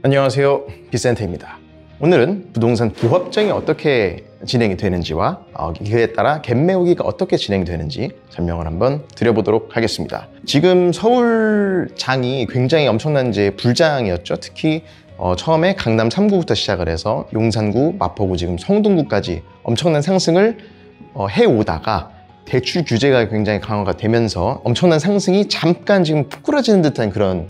안녕하세요, 빗센터입니다. 오늘은 부동산 보합장이 어떻게 진행이 되는지와 그에 따라 갭 메우기가 어떻게 진행되는지 설명을 한번 드려보도록 하겠습니다. 지금 서울장이 굉장히 엄청난 이제 불장이었죠. 특히 처음에 강남 3구부터 시작을 해서 용산구, 마포구, 지금 성동구까지 엄청난 상승을 해오다가 대출 규제가 굉장히 강화가 되면서 엄청난 상승이 잠깐 지금 푹 끌어지는 듯한 그런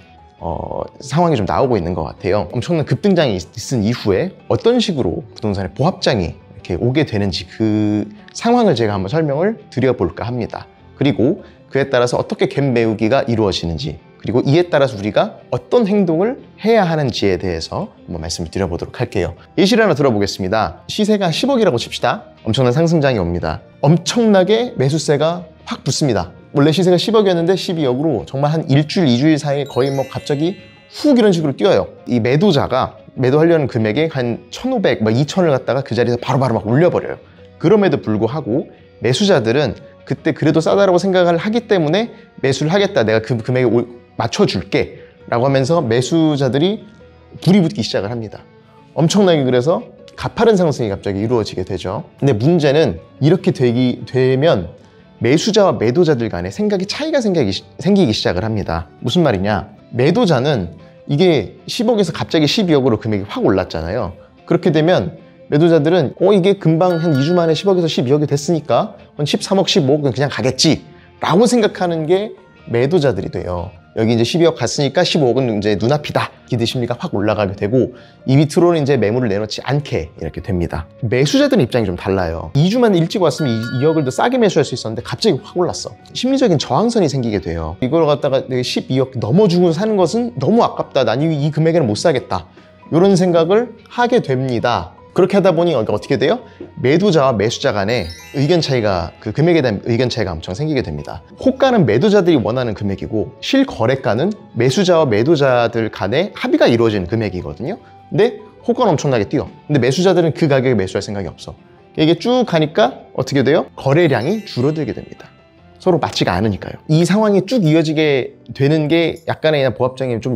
상황이 좀 나오고 있는 것 같아요. 엄청난 급등장이 있은 이후에 어떤 식으로 부동산의 보합장이 이렇게 오게 되는지 그 상황을 제가 한번 설명을 드려볼까 합니다. 그리고 그에 따라서 어떻게 갭 메우기가 이루어지는지, 그리고 이에 따라서 우리가 어떤 행동을 해야 하는지에 대해서 한번 말씀을 드려보도록 할게요. 예시를 하나 들어보겠습니다. 시세가 한 10억이라고 칩시다. 엄청난 상승장이 옵니다. 엄청나게 매수세가 확 붙습니다. 원래 시세가 10억이었는데 12억으로 정말 한 일주일, 2주일 사이에 거의 갑자기 훅 이런 식으로 뛰어요. 이 매도자가 매도하려는 금액에 한 1,500, 2,000을 갖다가 그 자리에서 바로바로 막 올려버려요. 그럼에도 불구하고 매수자들은 그때 그래도 싸다라고 생각을 하기 때문에 매수를 하겠다, 내가 그 금액에 맞춰줄게 라고 하면서 매수자들이 불이 붙기 시작을 합니다. 엄청나게 그래서 가파른 상승이 갑자기 이루어지게 되죠. 근데 문제는 이렇게 되면 매수자와 매도자들 간에 생각이 차이가 생기기 시작을 합니다. 무슨 말이냐, 매도자는 이게 10억에서 갑자기 12억으로 금액이 확 올랐잖아요. 그렇게 되면 매도자들은 이게 금방 한 2주 만에 10억에서 12억이 됐으니까 한 13억, 15억은 그냥 가겠지 라고 생각하는 게 매도자들이 돼요. 여기 이제 12억 갔으니까 15억은 이제 눈앞이다, 기대 심리가 확 올라가게 되고 이 밑으로는 이제 매물을 내놓지 않게 이렇게 됩니다. 매수자들은 입장이 좀 달라요. 2주 만에 일찍 왔으면 2억을 더 싸게 매수할 수 있었는데 갑자기 확 올랐어. 심리적인 저항선이 생기게 돼요. 이걸 갖다가 내가 12억 넘어주고 사는 것은 너무 아깝다, 난 이 금액에는 못 사겠다, 이런 생각을 하게 됩니다. 그렇게 하다 보니 어떻게 돼요? 매도자와 매수자 간에 의견 차이가, 그 금액에 대한 의견 차이가 엄청 생기게 됩니다. 호가는 매도자들이 원하는 금액이고 실거래가는 매수자와 매도자들 간에 합의가 이루어진 금액이거든요. 근데 호가는 엄청나게 뛰어. 근데 매수자들은 그 가격에 매수할 생각이 없어. 이게 쭉 가니까 어떻게 돼요? 거래량이 줄어들게 됩니다. 서로 맞지가 않으니까요. 이 상황이 쭉 이어지게 되는 게 약간의 보합장이 좀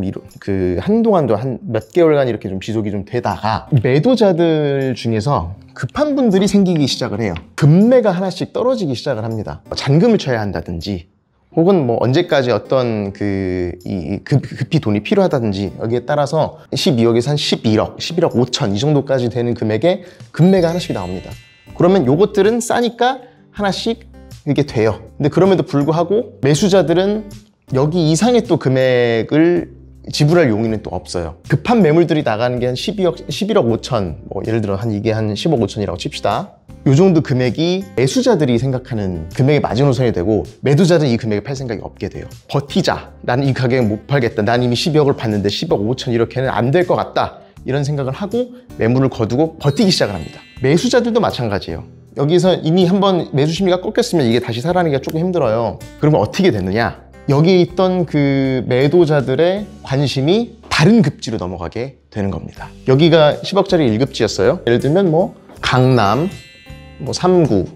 한동안도 한 몇 개월간 이렇게 좀 지속이 좀 되다가 매도자들 중에서 급한 분들이 생기기 시작을 해요. 금매가 하나씩 떨어지기 시작을 합니다. 잔금을 쳐야 한다든지, 혹은 언제까지 어떤 급히 돈이 필요하다든지, 여기에 따라서 12억에서 한 11억, 11억 5천 이 정도까지 되는 금액에 금매가 하나씩 나옵니다. 그러면 요것들은 싸니까 하나씩 이게 돼요. 근데 그럼에도 불구하고 매수자들은 여기 이상의 또 금액을 지불할 용의는 또 없어요. 급한 매물들이 나가는 게 한 11억 5천, 예를 들어 이게 한 10억 5천이라고 칩시다. 이 정도 금액이 매수자들이 생각하는 금액의 마지노선이 되고, 매도자들은 이 금액을 팔 생각이 없게 돼요. 버티자, 나는 이 가격에 못 팔겠다, 난 이미 12억을 받는데 10억 5천 이렇게는 안 될 것 같다, 이런 생각을 하고 매물을 거두고 버티기 시작을 합니다. 매수자들도 마찬가지예요. 여기서 이미 한번 매수 심리가 꺾였으면 이게 다시 살아나기가 조금 힘들어요. 그러면 어떻게 되느냐, 여기 있던 그 매도자들의 관심이 다른 급지로 넘어가게 되는 겁니다. 여기가 10억짜리 1급지였어요. 예를 들면 강남, 3구,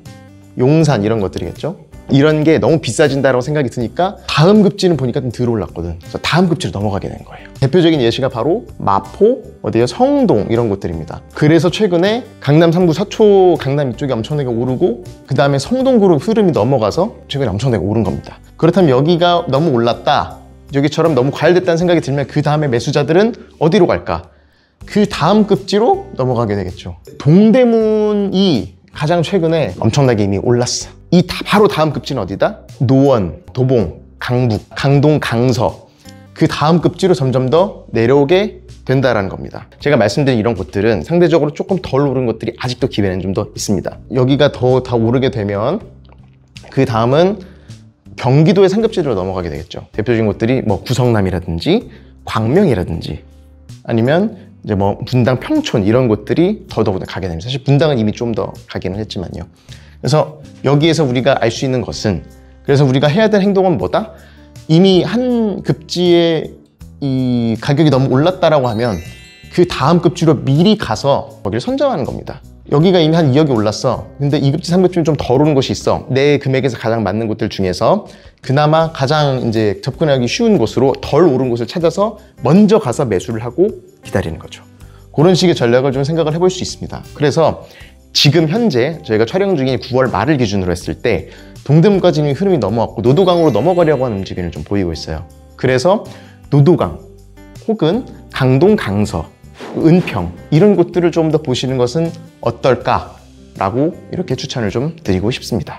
용산 이런 것들이겠죠. 이런 게 너무 비싸진다고 생각이 드니까 다음 급지는 보니까 좀 덜 올랐거든. 그래서 다음 급지로 넘어가게 된 거예요. 대표적인 예시가 바로 마포, 성동 이런 곳들입니다. 그래서 최근에 강남 3구 서초 강남 이쪽이 엄청나게 오르고, 그 다음에 성동구로 흐름이 넘어가서 최근에 엄청나게 오른 겁니다. 그렇다면 여기가 너무 올랐다, 여기처럼 너무 과열됐다는 생각이 들면 그 다음에 매수자들은 어디로 갈까? 그 다음 급지로 넘어가게 되겠죠. 동대문이 가장 최근에 엄청나게 이미 올랐어. 바로 다음 급지는 어디다? 노원, 도봉, 강북, 강동, 강서, 그 다음 급지로 점점 더 내려오게 된다라는 겁니다. 제가 말씀드린 이런 곳들은 상대적으로 조금 덜 오른 것들이 아직도 기회는 좀 더 있습니다. 여기가 더 오르게 되면 그 다음은 경기도의 상급지로 넘어가게 되겠죠. 대표적인 곳들이 구성남이라든지 광명이라든지, 아니면 이제 분당, 평촌 이런 곳들이 더더욱 가게 됩니다. 사실 분당은 이미 좀 더 가기는 했지만요. 그래서 여기에서 우리가 알 수 있는 것은, 그래서 우리가 해야 될 행동은 뭐다? 이미 한 급지에 이 가격이 너무 올랐다라고 하면 그 다음 급지로 미리 가서 거기를 선점하는 겁니다. 여기가 이미 한 2억이 올랐어. 근데 2급지, 3급지는 좀 덜 오른 곳이 있어. 내 금액에서 가장 맞는 곳들 중에서 그나마 가장 이제 접근하기 쉬운 곳으로 덜 오른 곳을 찾아서 먼저 가서 매수를 하고 기다리는 거죠. 그런 식의 전략을 좀 생각을 해볼 수 있습니다. 그래서 지금 현재 저희가 촬영 중인 9월 말을 기준으로 했을 때 동대문까지 지금 흐름이 넘어왔고 노도강으로 넘어가려고 하는 움직임을 좀 보이고 있어요. 그래서 노도강 혹은 강동, 강서, 은평 이런 곳들을 좀 더 보시는 것은 어떨까라고 이렇게 추천을 좀 드리고 싶습니다.